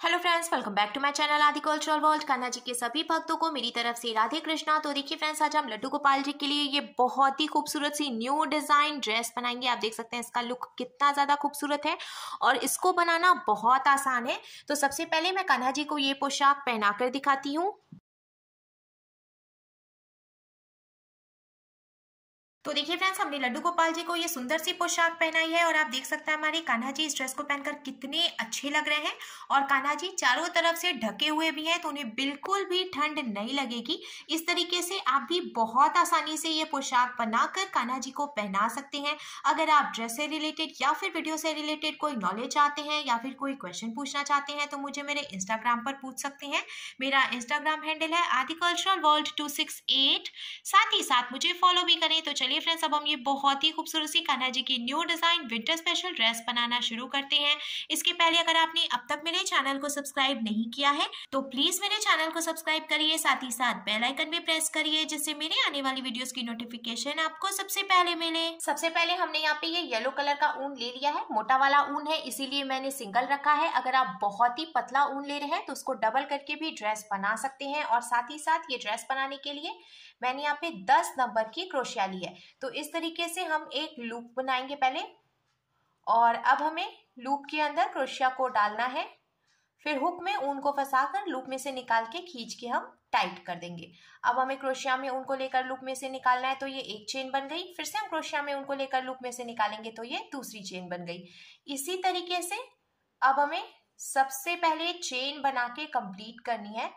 Hello friends, welcome back to my channel Aadi cultural world. Kanha ji के सभी भक्तों को मेरी तरफ से राधे कृष्णा। तो देखिए फ्रेंड्स, आज हम लड्डू गोपाल जी के लिए ये बहुत ही खूबसूरत सी न्यू डिजाइन ड्रेस बनाएंगे। आप देख सकते हैं इसका लुक कितना ज्यादा खूबसूरत है और इसको बनाना बहुत आसान है। तो सबसे पहले मैं कान्हा जी को ये पोशाक पहनाकर दिखाती हूँ। तो देखिए फ्रेंड्स, हमने लड्डू गोपाल जी को ये सुंदर सी पोशाक पहनाई है और आप देख सकते हैं हमारे कान्हा जी इस ड्रेस को पहनकर कितने अच्छे लग रहे हैं। और कान्हा जी चारों तरफ से ढके हुए भी हैं तो उन्हें बिल्कुल भी ठंड नहीं लगेगी। इस तरीके से आप भी बहुत आसानी से ये पोशाक बनाकर कान्हा जी को पहना सकते हैं। अगर आप ड्रेस से रिलेटेड या फिर वीडियो से रिलेटेड कोई नॉलेज चाहते हैं या फिर कोई क्वेश्चन पूछना चाहते हैं तो मुझे मेरे इंस्टाग्राम पर पूछ सकते हैं। मेरा इंस्टाग्राम हैंडल है आदि कल्चरल वर्ल्ड 268। साथ ही साथ मुझे फॉलो भी करें। तो चलिए फ्रेंड्स, अब हम ये बहुत ही खूबसूरत सी कान्हा जी की new design winter special dress बनाना शुरू करते हैं। इसके पहले अगर आपने अब तक मेरे चैनल को सब्सक्राइब नहीं किया है तो प्लीज मेरे चैनल को सब्सक्राइब करिए, साथ ही साथ बेल आइकन भी प्रेस करिए जिससे मेरे आने वाली वीडियोस की नोटिफिकेशन आपको सबसे पहले मिले। सबसे पहले हमने यहाँ पे ये येलो कलर का ऊन ले लिया है। मोटा वाला ऊन है इसीलिए मैंने सिंगल रखा है। अगर आप बहुत ही पतला ऊन ले रहे हैं तो उसको डबल करके भी ड्रेस बना सकते हैं। और साथ ही साथ ये ड्रेस बनाने के लिए मैंने यहाँ पे 10 नंबर की क्रोशिया ली है। तो इस तरीके से हम एक लूप बनाएंगे पहले और अब हमें लूप के अंदर क्रोशिया को डालना है। फिर हुक में ऊन को फंसाकर लूप में से निकाल के खींच के हम टाइट कर देंगे। अब हमें क्रोशिया में ऊन को लेकर लूप में से निकालना है तो ये एक चेन बन गई। फिर से हम क्रोशिया में ऊन को लेकर लूप में से निकालेंगे तो ये दूसरी चेन बन गई। इसी तरीके से अब हमें सबसे पहले चेन बना के कंप्लीट करनी है।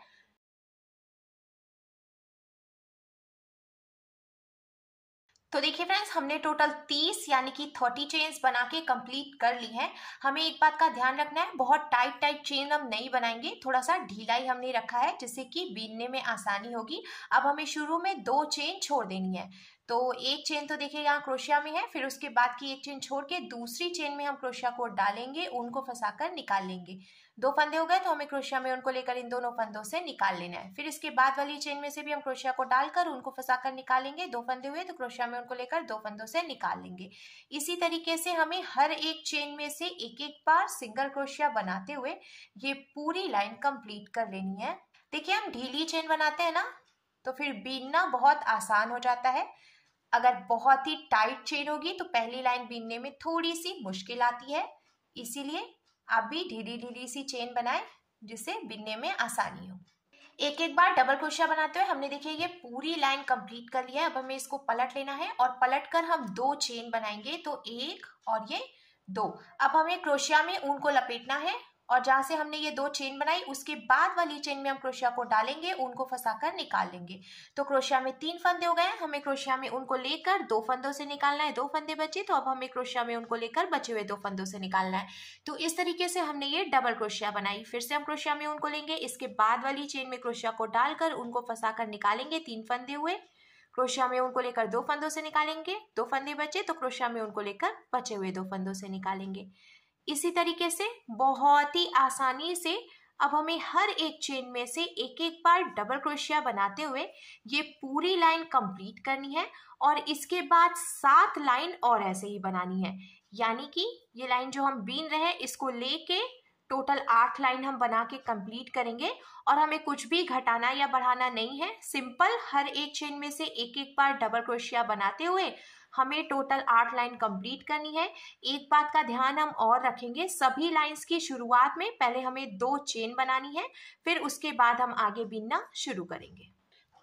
तो देखिए फ्रेंड्स, हमने टोटल 30 यानी कि 30 चेन्स बना के कंप्लीट कर ली हैं। हमें एक बात का ध्यान रखना है, बहुत टाइट टाइट चेन हम नहीं बनाएंगे, थोड़ा सा ढीला ही हमने रखा है जिससे कि बीनने में आसानी होगी। अब हमें शुरू में 2 चेन छोड़ देनी है। तो एक चेन तो देखिए यहाँ क्रोशिया में है, फिर उसके बाद की एक चेन छोड़ के दूसरी चेन में हम क्रोशिया को डालेंगे, ऊन को फंसाकर निकाल लेंगे। 2 फंदे हो गए तो हमें क्रोशिया में उनको लेकर इन दोनों फंदों से निकाल लेना है। फिर इसके बाद वाली चेन में से भी हम क्रोशिया को डालकर उनको फंसाकर निकालेंगे। 2 फंदे हुए तो क्रोशिया में उनको लेकर 2 फंदों से निकाल लेंगे। इसी तरीके से हमें हर एक चेन में से एक एक बार सिंगल क्रोशिया बनाते हुए ये पूरी लाइन कंप्लीट कर लेनी है। देखिए, हम ढीली चेन बनाते हैं ना तो फिर बीनना बहुत आसान हो जाता है। अगर बहुत ही टाइट चेन होगी तो पहली लाइन बीनने में थोड़ी सी मुश्किल आती है। इसीलिए आप भी ढीली ढीली सी चेन बनाएं जिससे बीनने में आसानी हो। एक एक बार डबल क्रोशिया बनाते हुए हमने देखिए ये पूरी लाइन कंप्लीट कर लिया है। अब हमें इसको पलट लेना है और पलट कर हम 2 चेन बनाएंगे, तो 1 और ये 2। अब हमें क्रोशिया में ऊन को लपेटना है और जहां से हमने ये 2 चेन बनाई उसके बाद वाली चेन में हम क्रोशिया को डालेंगे, ऊन को फंसाकर निकाल लेंगे। तो क्रोशिया में 3 फंदे हो गए। हमें क्रोशिया में ऊन को लेकर 2 फंदों से निकालना है। 2 फंदे बचे तो अब हमें क्रोशिया में ऊन को लेकर बचे हुए 2 फंदों से निकालना है। तो इस तरीके से हमने ये डबल क्रोशिया बनाई। फिर से हम क्रोशिया में ऊन को लेंगे, इसके बाद वाली चेन में क्रोशिया को डालकर उनको फंसाकर निकालेंगे। 3 फंदे हुए, क्रोशिया में उनको लेकर 2 फंदों से निकालेंगे। 2 फंदे बचे तो क्रोशिया में उनको लेकर बचे हुए 2 फंदों से निकालेंगे। इसी तरीके से बहुत ही आसानी से अब हमें हर एक चेन में से एक एक बार डबल क्रोशिया बनाते हुए ये पूरी लाइन कंप्लीट करनी है। और इसके बाद 7 लाइन और ऐसे ही बनानी है। यानी कि ये लाइन जो हम बीन रहे हैं इसको लेके टोटल 8 लाइन हम बना के कंप्लीट करेंगे। और हमें कुछ भी घटाना या बढ़ाना नहीं है, सिंपल हर एक चेन में से एक एक बार डबल क्रोशिया बनाते हुए हमें टोटल 8 लाइन कंप्लीट करनी है। एक बात का ध्यान हम और रखेंगे, सभी लाइंस की शुरुआत में पहले हमें 2 चेन बनानी है, फिर उसके बाद हम आगे बीनना शुरू करेंगे।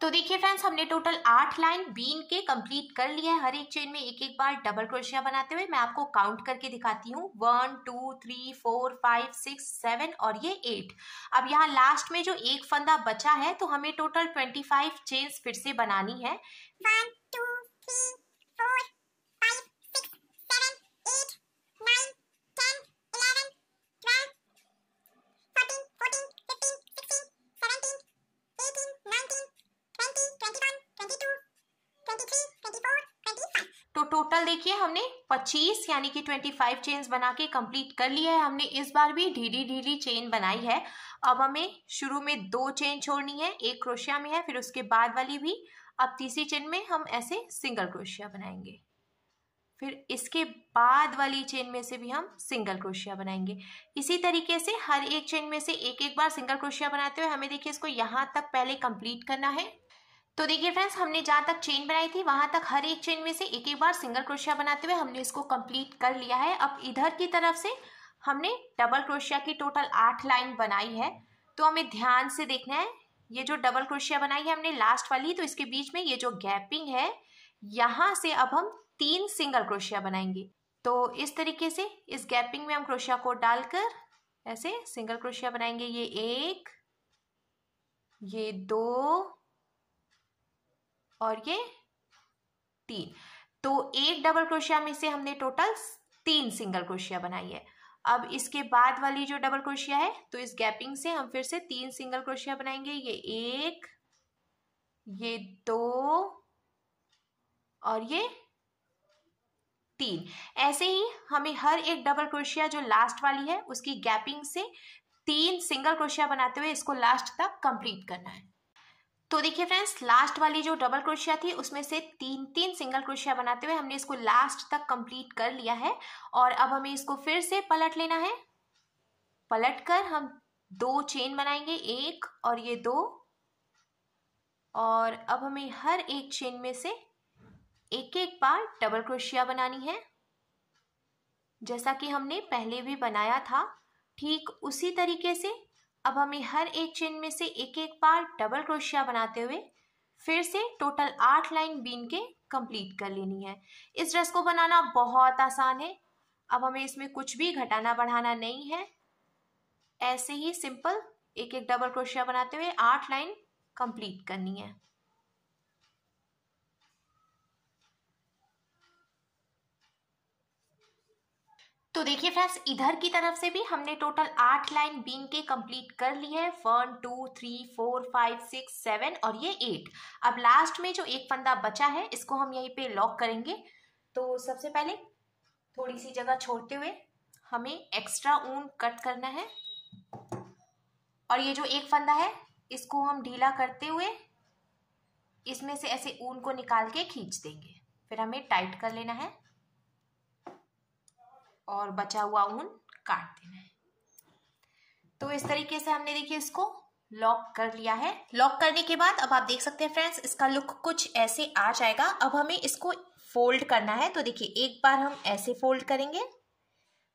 तो देखिए फ्रेंड्स, हमने टोटल 8 लाइन बीन के कंप्लीट कर लिया है। हर एक चेन में एक एक बार डबल क्रोशिया बनाते हुए मैं आपको काउंट करके दिखाती हूँ। 1 2 3 4 5 6 7 और ये 8। अब यहाँ लास्ट में जो एक फंदा बचा है तो हमें टोटल 25 चेन्स फिर से बनानी है। 1 2 3 4 5 6 7 8 9 10 11 12 13 14 15 16 17 18 19 20 21 22 23 24 25। तो टोटल देखिए हमने 25 यानी कि 25 चेन्स बना के कंप्लीट कर लिया है। हमने इस बार भी ढीली ढीली चेन बनाई है। अब हमें शुरू में 2 चेन छोड़नी है, एक क्रोशिया में है, फिर उसके बाद वाली भी। अब तीसरी चेन में हम ऐसे सिंगल क्रोशिया बनाएंगे। फिर इसके बाद वाली चेन में से भी हम सिंगल क्रोशिया बनाएंगे। इसी तरीके से हर एक चेन में से एक एक बार सिंगल क्रोशिया बनाते हुए हमें देखिए इसको यहाँ तक पहले कंप्लीट करना है। तो देखिए फ्रेंड्स, हमने जहाँ तक चेन बनाई थी वहां तक हर एक चेन में से एक एक बार सिंगल क्रोशिया बनाते हुए हमने इसको कंप्लीट कर लिया है। अब इधर की तरफ से हमने डबल क्रोशिया की टोटल 8 लाइन बनाई है। तो हमें ध्यान से देखना है, ये जो डबल क्रोशिया बनाई है हमने लास्ट वाली, तो इसके बीच में ये जो गैपिंग है यहाँ से अब हम 3 सिंगल क्रोशिया बनाएंगे। तो इस तरीके से इस गैपिंग में हम क्रोशिया को डालकर ऐसे सिंगल क्रोशिया बनाएंगे। ये 1, ये 2 और ये 3। तो एक डबल क्रोशिया में से हमने टोटल 3 सिंगल क्रोशिया बनाई है। अब इसके बाद वाली जो डबल क्रोशिया है तो इस गैपिंग से हम फिर से 3 सिंगल क्रोशिया बनाएंगे। ये 1, ये 2 और ये 3। ऐसे ही हमें हर एक डबल क्रोशिया जो लास्ट वाली है उसकी गैपिंग से 3 सिंगल क्रोशिया बनाते हुए इसको लास्ट तक कंप्लीट करना है। तो देखिए फ्रेंड्स, लास्ट वाली जो डबल क्रोशिया थी उसमें से 3 सिंगल क्रोशिया बनाते हुए हमने इसको लास्ट तक कंप्लीट कर लिया है। और अब हमें इसको फिर से पलट लेना है। पलट कर हम 2 चेन बनाएंगे, 1 और ये 2। और अब हमें हर एक चेन में से एक एक बार डबल क्रोशिया बनानी है, जैसा कि हमने पहले भी बनाया था। ठीक उसी तरीके से अब हमें हर एक चेन में से एक एक बार डबल क्रोशिया बनाते हुए फिर से टोटल 8 लाइन बीन के कंप्लीट कर लेनी है। इस ड्रेस को बनाना बहुत आसान है। अब हमें इसमें कुछ भी घटाना बढ़ाना नहीं है, ऐसे ही सिंपल एक एक डबल क्रोशिया बनाते हुए 8 लाइन कंप्लीट करनी है। तो देखिए फ्रेंड्स, इधर की तरफ से भी हमने टोटल 8 लाइन बीन के कंप्लीट कर ली है। 1 2 3 4 5 6 7 और ये 8। अब लास्ट में जो एक फंदा बचा है इसको हम यहीं पे लॉक करेंगे। तो सबसे पहले थोड़ी सी जगह छोड़ते हुए हमें एक्स्ट्रा ऊन कट करना है और ये जो एक फंदा है इसको हम ढीला करते हुए इसमें से ऐसे ऊन को निकाल के खींच देंगे। फिर हमें टाइट कर लेना है और बचा हुआ ऊन काट देना है। तो इस तरीके से हमने देखिए इसको लॉक कर लिया है। लॉक करने के बाद अब आप देख सकते हैं फ्रेंड्स, इसका लुक कुछ ऐसे आ जाएगा। अब हमें इसको फोल्ड करना है। तो देखिए एक बार हम ऐसे फोल्ड करेंगे,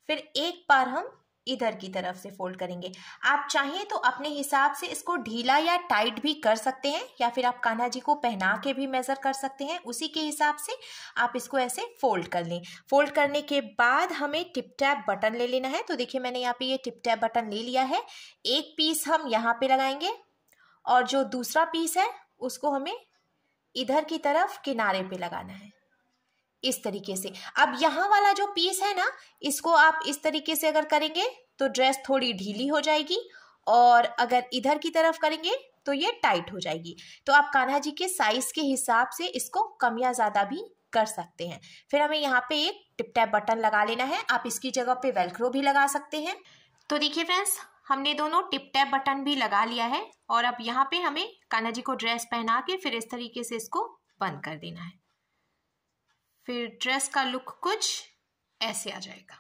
फिर एक बार हम इधर की तरफ से फोल्ड करेंगे। आप चाहें तो अपने हिसाब से इसको ढीला या टाइट भी कर सकते हैं, या फिर आप कान्हा जी को पहना के भी मेजर कर सकते हैं। उसी के हिसाब से आप इसको ऐसे फोल्ड कर लें। फोल्ड करने के बाद हमें टिप टैप बटन ले लेना है। तो देखिए मैंने यहाँ पे ये टिप टैप बटन ले लिया है। एक पीस हम यहाँ पे लगाएंगे और जो दूसरा पीस है उसको हमें इधर की तरफ किनारे पे लगाना है, इस तरीके से। अब यहाँ वाला जो पीस है ना, इसको आप इस तरीके से अगर करेंगे तो ड्रेस थोड़ी ढीली हो जाएगी, और अगर इधर की तरफ करेंगे तो ये टाइट हो जाएगी। तो आप कान्हा जी के साइज के हिसाब से इसको कम या ज़्यादा भी कर सकते हैं। फिर हमें यहाँ पे एक टिप टैप बटन लगा लेना है। आप इसकी जगह पे वेलक्रो भी लगा सकते हैं। तो देखिए फ्रेंड्स, हमने दोनों टिप टैप बटन भी लगा लिया है और अब यहाँ पे हमें कान्हा जी को ड्रेस पहना के फिर इस तरीके से इसको बंद कर देना है। फिर ड्रेस का लुक कुछ ऐसे आ जाएगा।